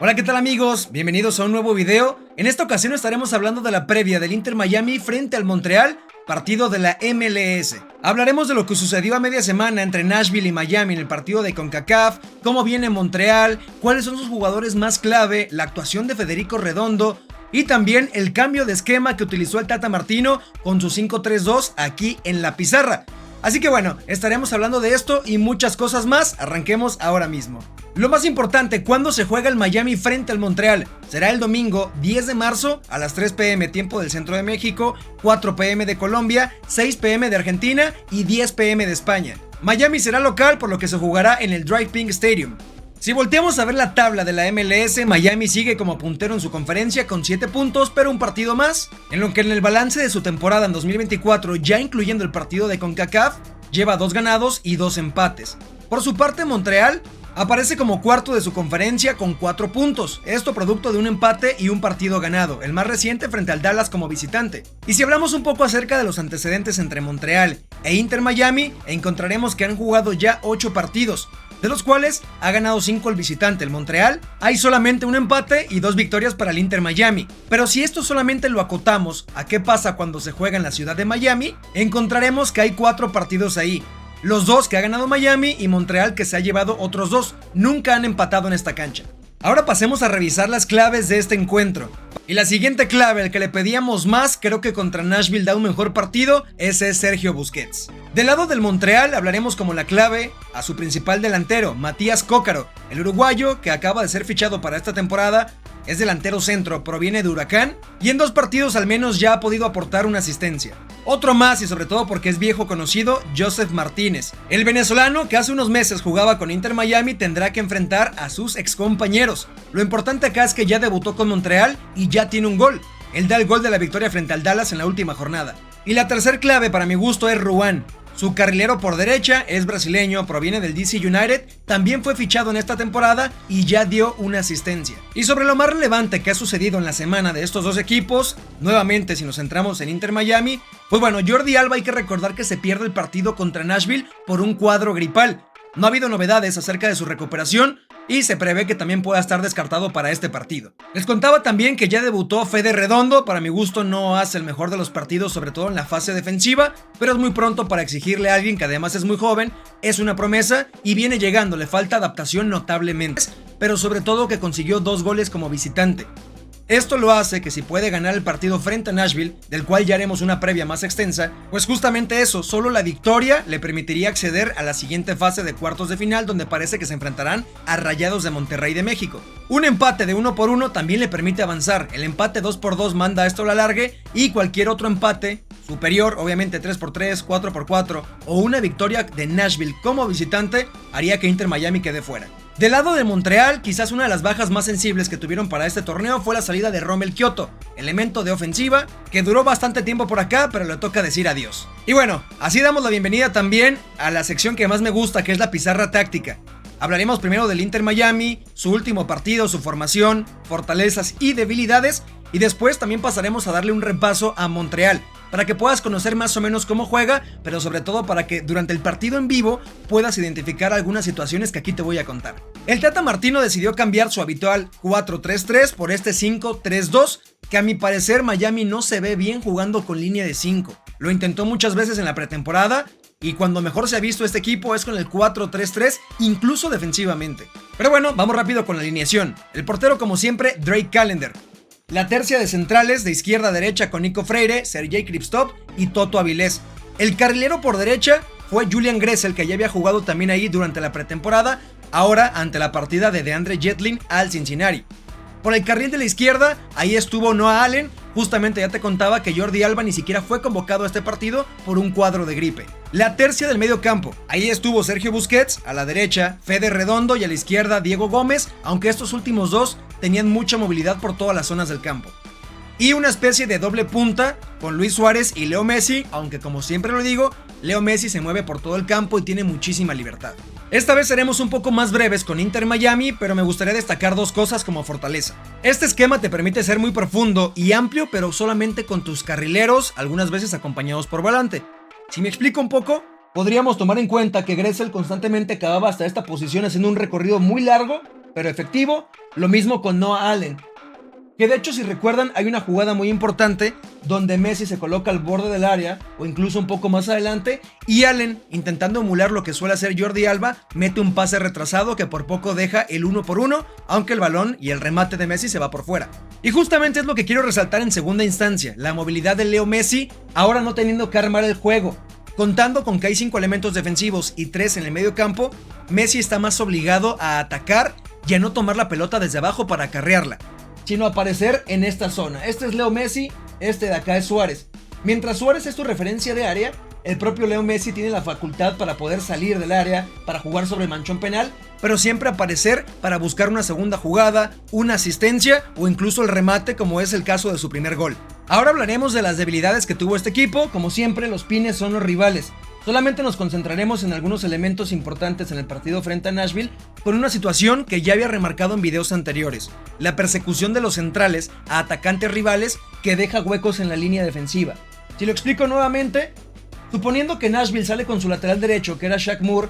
Hola, ¿qué tal amigos? Bienvenidos a un nuevo video. En esta ocasión estaremos hablando de la previa del Inter Miami frente al Montreal, partido de la MLS. Hablaremos de lo que sucedió a media semana entre Nashville y Miami en el partido de CONCACAF, cómo viene Montreal, cuáles son sus jugadores más clave, la actuación de Federico Redondo y también el cambio de esquema que utilizó el Tata Martino con su 5-3-2 aquí en la pizarra. Así que bueno, estaremos hablando de esto y muchas cosas más. Arranquemos ahora mismo. Lo más importante, ¿cuándo se juega el Miami frente al Montreal? Será el domingo 10 de marzo a las 3 p.m. tiempo del centro de México, 4 p.m. de Colombia, 6 p.m. de Argentina y 10 p.m. de España. Miami será local, por lo que se jugará en el Drive Pink Stadium. Si volteamos a ver la tabla de la MLS, Miami sigue como puntero en su conferencia con 7 puntos, pero un partido más, en lo que en el balance de su temporada en 2024, ya incluyendo el partido de CONCACAF, lleva 2 ganados y 2 empates. Por su parte, Montreal aparece como cuarto de su conferencia con 4 puntos, esto producto de un empate y un partido ganado, el más reciente frente al Dallas como visitante. Y si hablamos un poco acerca de los antecedentes entre Montreal e Inter Miami, encontraremos que han jugado ya 8 partidos, de los cuales ha ganado 5 el visitante, el Montreal. Hay solamente un empate y 2 victorias para el Inter Miami. Pero si esto solamente lo acotamos a qué pasa cuando se juega en la ciudad de Miami, encontraremos que hay 4 partidos ahí. Los 2 que ha ganado Miami y Montreal que se ha llevado otros 2. Nunca han empatado en esta cancha. Ahora pasemos a revisar las claves de este encuentro. Y la siguiente clave, el que le pedíamos más, creo que contra Nashville da un mejor partido, ese es Sergio Busquets. Del lado del Montreal hablaremos como la clave a su principal delantero, Matías Cócaro, el uruguayo que acaba de ser fichado para esta temporada. Es delantero centro, proviene de Huracán y en 2 partidos al menos ya ha podido aportar una asistencia. Otro más y sobre todo porque es viejo conocido, Joseph Martínez. El venezolano que hace unos meses jugaba con Inter Miami tendrá que enfrentar a sus excompañeros. Lo importante acá es que ya debutó con Montreal y ya tiene un gol. Él da el gol de la victoria frente al Dallas en la última jornada. Y la tercer clave para mi gusto es Ruan. Su carrilero por derecha es brasileño, proviene del DC United, también fue fichado en esta temporada y ya dio una asistencia. Y sobre lo más relevante que ha sucedido en la semana de estos dos equipos, nuevamente si nos centramos en Inter Miami, pues bueno, Jordi Alba hay que recordar que se pierde el partido contra Nashville por un cuadro gripal. No ha habido novedades acerca de su recuperación y se prevé que también pueda estar descartado para este partido. Les contaba también que ya debutó Fede Redondo, para mi gusto no hace el mejor de los partidos, sobre todo en la fase defensiva, pero es muy pronto para exigirle a alguien que además es muy joven, es una promesa y viene llegando, le falta adaptación notablemente, pero sobre todo que consiguió 2 goles como visitante. Esto lo hace que si puede ganar el partido frente a Nashville, del cual ya haremos una previa más extensa, pues justamente eso, solo la victoria le permitiría acceder a la siguiente fase de cuartos de final, donde parece que se enfrentarán a Rayados de Monterrey de México. Un empate de 1-1 también le permite avanzar, el empate 2-2 manda esto a la larga y cualquier otro empate superior, obviamente 3-3, 4-4 o una victoria de Nashville como visitante haría que Inter Miami quede fuera. Del lado de Montreal, quizás una de las bajas más sensibles que tuvieron para este torneo fue la salida de Romell Quioto, elemento de ofensiva que duró bastante tiempo por acá, pero le toca decir adiós. Y bueno, así damos la bienvenida también a la sección que más me gusta, que es la pizarra táctica. Hablaremos primero del Inter Miami, su último partido, su formación, fortalezas y debilidades, y después también pasaremos a darle un repaso a Montreal, para que puedas conocer más o menos cómo juega, pero sobre todo para que durante el partido en vivo puedas identificar algunas situaciones que aquí te voy a contar. El Tata Martino decidió cambiar su habitual 4-3-3 por este 5-3-2, que a mi parecer Miami no se ve bien jugando con línea de 5. Lo intentó muchas veces en la pretemporada y cuando mejor se ha visto este equipo es con el 4-3-3, incluso defensivamente. Pero bueno, vamos rápido con la alineación. El portero como siempre, Drake Callender. La tercia de centrales de izquierda a derecha con Nico Freire, Sergei Kripstov y Toto Avilés. El carrilero por derecha fue Julian Gressel, que ya había jugado también ahí durante la pretemporada, ahora ante la partida de DeAndre Yedlin al Cincinnati. Por el carril de la izquierda, ahí estuvo Noah Allen. Justamente ya te contaba que Jordi Alba ni siquiera fue convocado a este partido por un cuadro de gripe. La tercia del medio campo, ahí estuvo Sergio Busquets, a la derecha Fede Redondo y a la izquierda Diego Gómez, aunque estos últimos dos tenían mucha movilidad por todas las zonas del campo. Y una especie de doble punta con Luis Suárez y Leo Messi, aunque como siempre lo digo, Leo Messi se mueve por todo el campo y tiene muchísima libertad. Esta vez seremos un poco más breves con Inter Miami, pero me gustaría destacar 2 cosas como fortaleza. Este esquema te permite ser muy profundo y amplio, pero solamente con tus carrileros, algunas veces acompañados por volante. Si me explico un poco, podríamos tomar en cuenta que Gressel constantemente acababa hasta esta posición haciendo un recorrido muy largo pero efectivo. Lo mismo con Noah Allen, que de hecho, si recuerdan, hay una jugada muy importante donde Messi se coloca al borde del área o incluso un poco más adelante, y Allen, intentando emular lo que suele hacer Jordi Alba, mete un pase retrasado que por poco deja el 1-1, aunque el balón y el remate de Messi se va por fuera. Y justamente es lo que quiero resaltar en segunda instancia, la movilidad de Leo Messi, ahora no teniendo que armar el juego. Contando con que hay 5 elementos defensivos y 3 en el medio campo, Messi está más obligado a atacar y a no tomar la pelota desde abajo para acarrearla, sino aparecer en esta zona. Este es Leo Messi, este de acá es Suárez. Mientras Suárez es tu referencia de área, el propio Leo Messi tiene la facultad para poder salir del área, para jugar sobre manchón penal, pero siempre aparecer para buscar una segunda jugada, una asistencia o incluso el remate, como es el caso de su primer gol. Ahora hablaremos de las debilidades que tuvo este equipo. Como siempre, los pines son los rivales. Solamente nos concentraremos en algunos elementos importantes en el partido frente a Nashville, con una situación que ya había remarcado en videos anteriores: la persecución de los centrales a atacantes rivales que deja huecos en la línea defensiva. Si lo explico nuevamente, suponiendo que Nashville sale con su lateral derecho, que era Shaq Moore,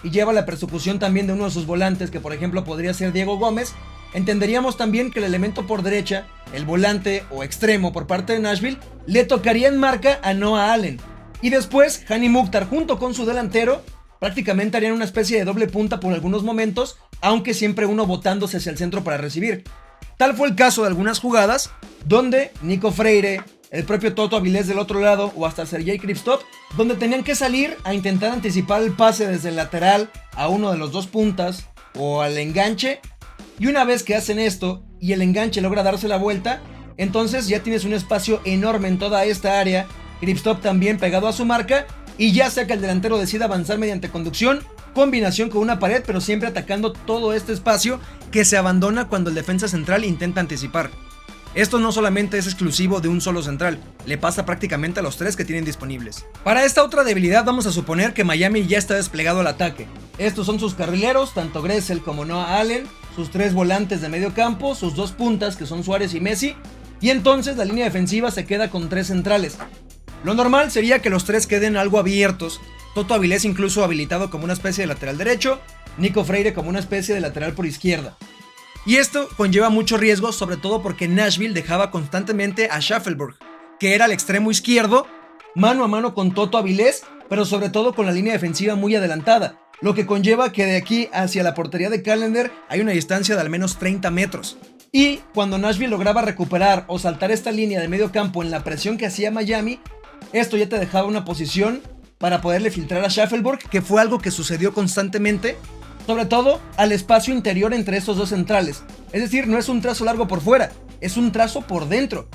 y lleva la persecución también de uno de sus volantes, que por ejemplo podría ser Diego Gómez, entenderíamos también que el elemento por derecha, el volante o extremo por parte de Nashville, le tocaría en marca a Noah Allen. Y después, Hani Mukhtar junto con su delantero prácticamente harían una especie de doble punta por algunos momentos, aunque siempre uno botándose hacia el centro para recibir. Tal fue el caso de algunas jugadas donde Nico Freire, el propio Toto Avilés del otro lado o hasta Sergei Krivstov, donde tenían que salir a intentar anticipar el pase desde el lateral a uno de los dos puntas o al enganche. Y una vez que hacen esto y el enganche logra darse la vuelta, entonces ya tienes un espacio enorme en toda esta área. Krivstov también pegado a su marca, y ya sea que el delantero decida avanzar mediante conducción, combinación con una pared, pero siempre atacando todo este espacio que se abandona cuando el defensa central intenta anticipar. Esto no solamente es exclusivo de un solo central, le pasa prácticamente a los 3 que tienen disponibles. Para esta otra debilidad vamos a suponer que Miami ya está desplegado al ataque. Estos son sus carrileros, tanto Gressel como Noah Allen, sus 3 volantes de medio campo, sus 2 puntas que son Suárez y Messi, y entonces la línea defensiva se queda con 3 centrales. Lo normal sería que los 3 queden algo abiertos, Toto Avilés incluso habilitado como una especie de lateral derecho, Nico Freire como una especie de lateral por izquierda. Y esto conlleva mucho riesgo, sobre todo porque Nashville dejaba constantemente a Shaffelburg, que era el extremo izquierdo, mano a mano con Toto Avilés, pero sobre todo con la línea defensiva muy adelantada, lo que conlleva que de aquí hacia la portería de Callender hay una distancia de al menos 30 metros. Y cuando Nashville lograba recuperar o saltar esta línea de medio campo en la presión que hacía Miami, esto ya te dejaba una posición para poderle filtrar a Shaffelburg, que fue algo que sucedió constantemente, sobre todo al espacio interior entre estos dos centrales. Es decir, no es un trazo largo por fuera, es un trazo por dentro,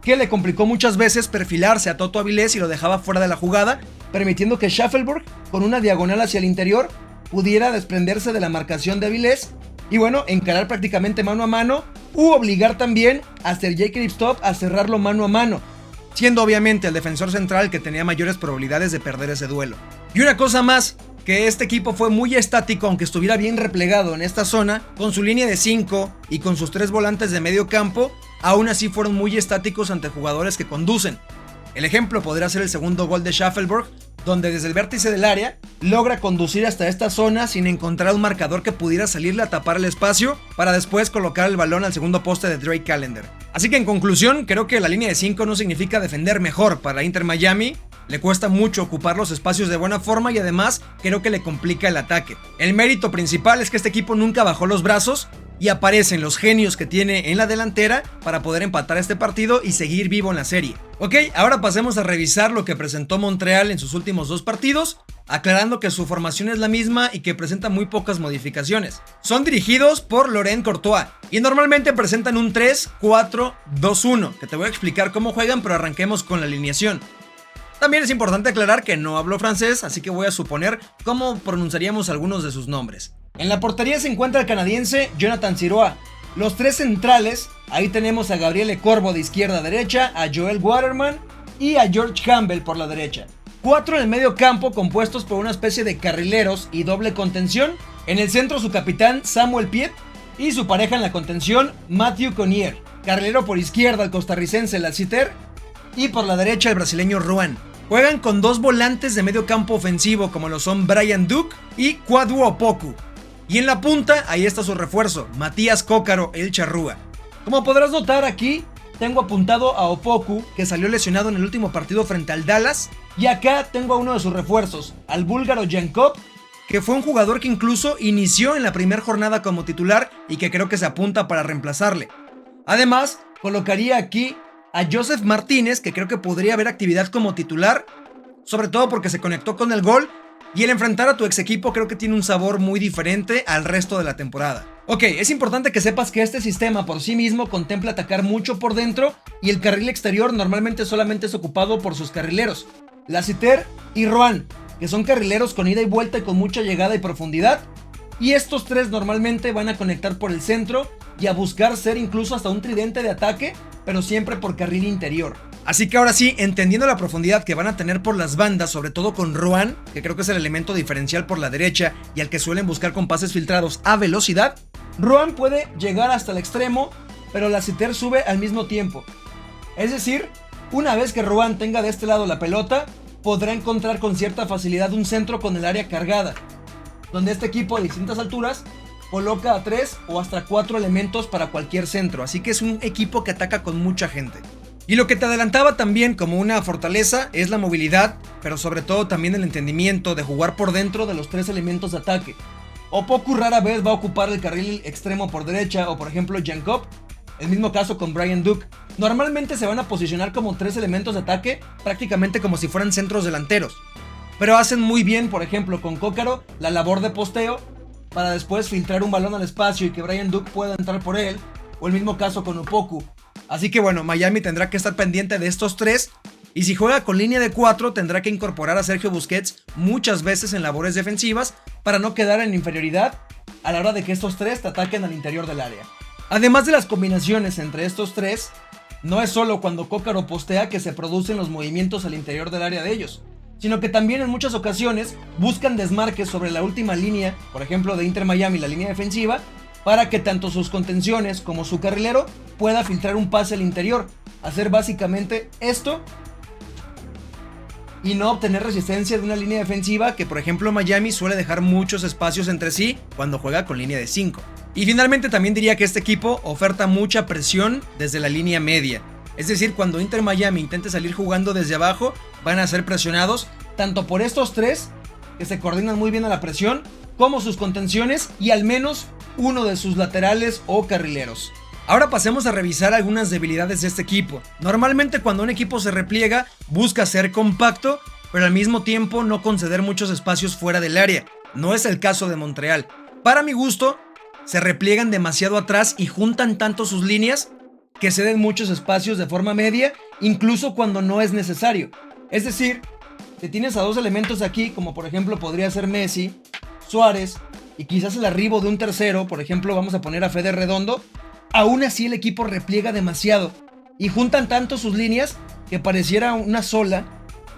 que le complicó muchas veces perfilarse a Toto Avilés y lo dejaba fuera de la jugada, permitiendo que Shaffelburg, con una diagonal hacia el interior, pudiera desprenderse de la marcación de Avilés y bueno, encarar prácticamente mano a mano, u obligar también a Sergei Krivstov a cerrarlo mano a mano, siendo obviamente el defensor central que tenía mayores probabilidades de perder ese duelo. Y una cosa más, que este equipo fue muy estático aunque estuviera bien replegado en esta zona, con su línea de 5 y con sus 3 volantes de medio campo, aún así fueron muy estáticos ante jugadores que conducen. El ejemplo podría ser el segundo gol de Shaffelburg, donde desde el vértice del área logra conducir hasta esta zona sin encontrar un marcador que pudiera salirle a tapar el espacio para después colocar el balón al segundo poste de Drake Callender. Así que en conclusión, creo que la línea de 5 no significa defender mejor para Inter Miami. Le cuesta mucho ocupar los espacios de buena forma y además creo que le complica el ataque. El mérito principal es que este equipo nunca bajó los brazos y aparecen los genios que tiene en la delantera para poder empatar este partido y seguir vivo en la serie. Ok, ahora pasemos a revisar lo que presentó Montreal en sus últimos 2 partidos, aclarando que su formación es la misma y que presenta muy pocas modificaciones. Son dirigidos por Laurent Courtois y normalmente presentan un 3-4-2-1, que te voy a explicar cómo juegan, pero arranquemos con la alineación. También es importante aclarar que no hablo francés, así que voy a suponer cómo pronunciaríamos algunos de sus nombres. En la portería se encuentra el canadiense Jonathan Sirois. Los 3 centrales, ahí tenemos a Gabriele Corbo de izquierda a derecha, a Joel Waterman y a George Campbell por la derecha. 4 en el medio campo compuestos por una especie de carrileros y doble contención. En el centro su capitán Samuel Piet y su pareja en la contención Mathieu Conier. Carrilero por izquierda el costarricense Lassiter y por la derecha el brasileño Ruan. Juegan con 2 volantes de medio campo ofensivo como lo son Brian Duke y Kwadwo Opoku. Y en la punta, ahí está su refuerzo, Matías Cócaro, el charrúa. Como podrás notar aquí, tengo apuntado a Opoku, que salió lesionado en el último partido frente al Dallas. Y acá tengo a uno de sus refuerzos, al búlgaro Yankov, que fue un jugador que incluso inició en la primera jornada como titular y que creo que se apunta para reemplazarle. Además, colocaría aquí a Joseph Martínez, que creo que podría haber actividad como titular, sobre todo porque se conectó con el gol, y el enfrentar a tu ex equipo creo que tiene un sabor muy diferente al resto de la temporada. Ok, es importante que sepas que este sistema por sí mismo contempla atacar mucho por dentro y el carril exterior normalmente solamente es ocupado por sus carrileros, Lassiter y Ruan, que son carrileros con ida y vuelta y con mucha llegada y profundidad, y estos tres normalmente van a conectar por el centro y a buscar ser incluso hasta un tridente de ataque, pero siempre por carril interior. Así que ahora sí, entendiendo la profundidad que van a tener por las bandas, sobre todo con Ruan, que creo que es el elemento diferencial por la derecha y al que suelen buscar con pases filtrados a velocidad, Ruan puede llegar hasta el extremo, pero Lassiter sube al mismo tiempo. Es decir, una vez que Ruan tenga de este lado la pelota, podrá encontrar con cierta facilidad un centro con el área cargada, donde este equipo a distintas alturas coloca a 3 o hasta 4 elementos para cualquier centro, así que es un equipo que ataca con mucha gente. Y lo que te adelantaba también como una fortaleza es la movilidad, pero sobre todo también el entendimiento de jugar por dentro de los 3 elementos de ataque. Opoku rara vez va a ocupar el carril extremo por derecha, o por ejemplo Yankov, el mismo caso con Brian Duke. Normalmente se van a posicionar como 3 elementos de ataque, prácticamente como si fueran centros delanteros, pero hacen muy bien, por ejemplo con Cócaro, la labor de posteo para después filtrar un balón al espacio y que Brian Duke pueda entrar por él, o el mismo caso con Opoku. Así que bueno, Miami tendrá que estar pendiente de estos 3, y si juega con línea de 4 tendrá que incorporar a Sergio Busquets muchas veces en labores defensivas para no quedar en inferioridad a la hora de que estos 3 te ataquen al interior del área. Además de las combinaciones entre estos 3, no es solo cuando Cócaro postea que se producen los movimientos al interior del área de ellos, sino que también en muchas ocasiones buscan desmarques sobre la última línea, por ejemplo de Inter Miami, la línea defensiva, para que tanto sus contenciones como su carrilero pueda filtrar un pase al interior, hacer básicamente esto y no obtener resistencia de una línea defensiva que por ejemplo Miami suele dejar muchos espacios entre sí cuando juega con línea de 5. Y finalmente también diría que este equipo oferta mucha presión desde la línea media, es decir, cuando Inter Miami intente salir jugando desde abajo van a ser presionados tanto por estos 3 que se coordinan muy bien a la presión, como sus contenciones y al menos uno de sus laterales o carrileros. Ahora pasemos a revisar algunas debilidades de este equipo. Normalmente cuando un equipo se repliega busca ser compacto, pero al mismo tiempo no conceder muchos espacios fuera del área. No es el caso de Montreal. Para mi gusto, se repliegan demasiado atrás y juntan tanto sus líneas que ceden muchos espacios de forma media, incluso cuando no es necesario. Es decir, si tienes a 2 elementos aquí, como por ejemplo podría ser Messi, Suárez y quizás el arribo de un tercero, por ejemplo vamos a poner a Fede Redondo, aún así el equipo repliega demasiado y juntan tanto sus líneas que pareciera una sola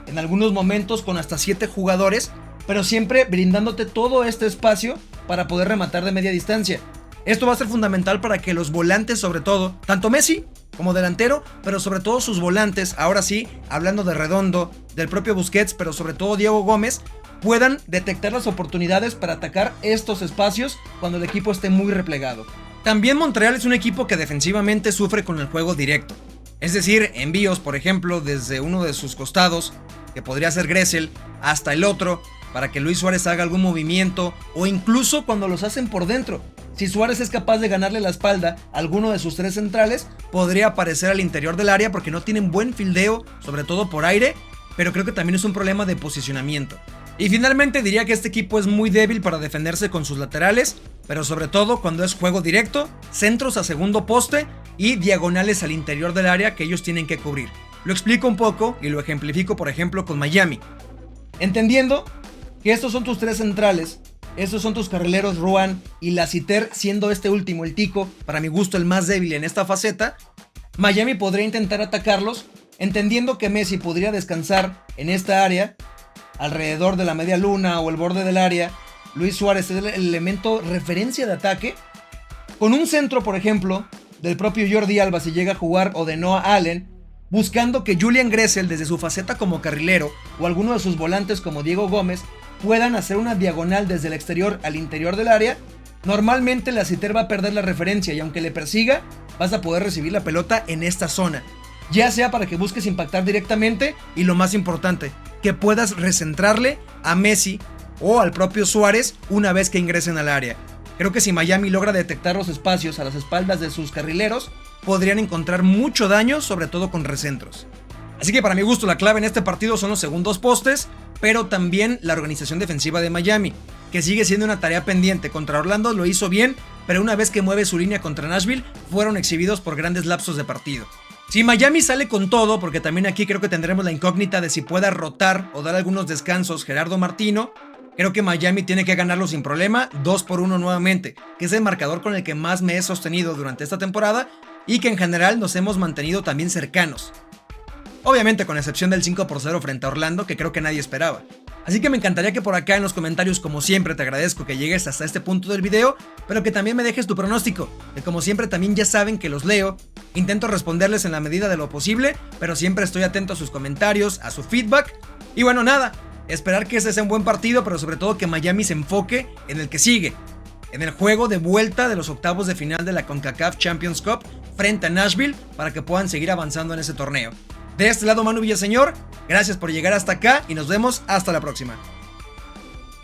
en algunos momentos con hasta 7 jugadores, pero siempre brindándote todo este espacio para poder rematar de media distancia. Esto va a ser fundamental para que los volantes, sobre todo, tanto Messi como delantero, pero sobre todo sus volantes, ahora sí, hablando de Redondo, del propio Busquets, pero sobre todo Diego Gómez, puedan detectar las oportunidades para atacar estos espacios cuando el equipo esté muy replegado. También Montreal es un equipo que defensivamente sufre con el juego directo, es decir, envíos por ejemplo desde uno de sus costados, que podría ser Gressel, hasta el otro, para que Luis Suárez haga algún movimiento, o incluso cuando los hacen por dentro. Si Suárez es capaz de ganarle la espalda a alguno de sus 3 centrales, podría aparecer al interior del área porque no tienen buen fildeo, sobre todo por aire, pero creo que también es un problema de posicionamiento. Y finalmente diría que este equipo es muy débil para defenderse con sus laterales, pero sobre todo cuando es juego directo, centros a segundo poste y diagonales al interior del área que ellos tienen que cubrir. Lo explico un poco y lo ejemplifico por ejemplo con Miami. Entendiendo que estos son tus 3 centrales, estos son tus carrileros Ruan y Lassiter, siendo este último, el Tico, para mi gusto el más débil en esta faceta, Miami podría intentar atacarlos, entendiendo que Messi podría descansar en esta área, alrededor de la media luna o el borde del área. Luis Suárez es el elemento referencia de ataque, con un centro por ejemplo del propio Jordi Alba si llega a jugar, o de Noah Allen, buscando que Julian Gressel desde su faceta como carrilero o alguno de sus volantes como Diego Gómez puedan hacer una diagonal desde el exterior al interior del área Normalmente la Citer va a perder la referencia y aunque le persiga, vas a poder recibir la pelota en esta zona. Ya sea para que busques impactar directamente y lo más importante, que puedas recentrarle a Messi o al propio Suárez una vez que ingresen al área. Creo que si Miami logra detectar los espacios a las espaldas de sus carrileros, podrían encontrar mucho daño, sobre todo con recentros. Así que para mi gusto la clave en este partido son los segundos postes, pero también la organización defensiva de Miami, que sigue siendo una tarea pendiente. Contra Orlando lo hizo bien, pero una vez que mueve su línea contra Nashville, fueron exhibidos por grandes lapsos de partido. Si Miami sale con todo, porque también aquí creo que tendremos la incógnita de si pueda rotar o dar algunos descansos Gerardo Martino, creo que Miami tiene que ganarlo sin problema, 2-1 nuevamente, que es el marcador con el que más me he sostenido durante esta temporada y que en general nos hemos mantenido también cercanos. Obviamente con excepción del 5-0 frente a Orlando, que creo que nadie esperaba. Así que me encantaría que por acá en los comentarios, como siempre, te agradezco que llegues hasta este punto del video, pero que también me dejes tu pronóstico, que como siempre también ya saben que los leo, intento responderles en la medida de lo posible, pero siempre estoy atento a sus comentarios, a su feedback, y bueno, nada, esperar que este sea un buen partido, pero sobre todo que Miami se enfoque en el que sigue, en el juego de vuelta de los octavos de final de la CONCACAF Champions Cup frente a Nashville, para que puedan seguir avanzando en ese torneo. De este lado, Manu Villaseñor, gracias por llegar hasta acá y nos vemos hasta la próxima.